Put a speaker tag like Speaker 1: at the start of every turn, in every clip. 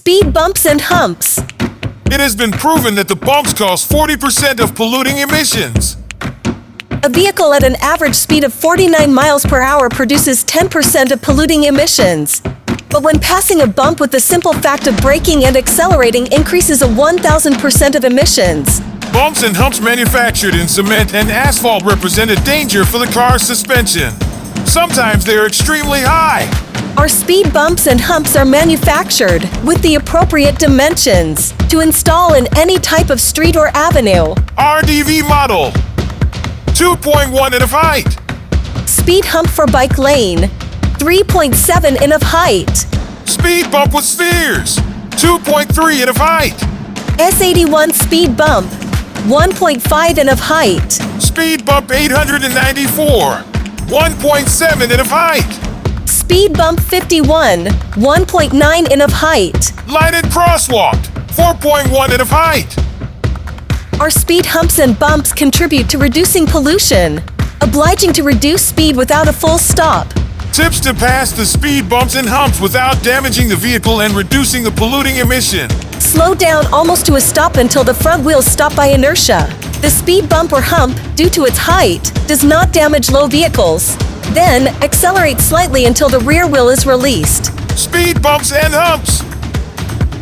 Speaker 1: Speed bumps and humps.
Speaker 2: It has been proven that the bumps cause 40% of polluting emissions.
Speaker 1: A vehicle at an average speed of 49 miles per hour produces 10% of polluting emissions. But when passing a bump with the simple fact of braking and accelerating increases a 1,000% of emissions.
Speaker 2: Bumps and humps manufactured in cement and asphalt represent a danger for the car's suspension. Sometimes they are extremely high.
Speaker 1: Our speed bumps and humps are manufactured with the appropriate dimensions to install in any type of street or avenue.
Speaker 2: RDV model, 2.1 in of height.
Speaker 1: Speed hump for bike lane, 3.7 in of height.
Speaker 2: Speed bump with spheres, 2.3 in of height.
Speaker 1: S81 speed bump, 1.5 in of height.
Speaker 2: Speed bump 894, 1.7 in of height.
Speaker 1: Speed bump 51, 1.9 in of height.
Speaker 2: Lighted crosswalk, 4.1 in of height.
Speaker 1: Our speed humps and bumps contribute to reducing pollution, obliging to reduce speed without a full stop.
Speaker 2: Tips to pass the speed bumps and humps without damaging the vehicle and reducing the polluting emission.
Speaker 1: Slow down almost to a stop until the front wheels stop by inertia. The speed bump or hump, due to its height, does not damage low vehicles. Then, accelerate slightly until the rear wheel is released.
Speaker 2: Speed bumps and humps.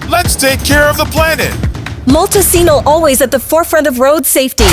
Speaker 2: Let's take care of the planet.
Speaker 1: Multisinal always at the forefront of road safety.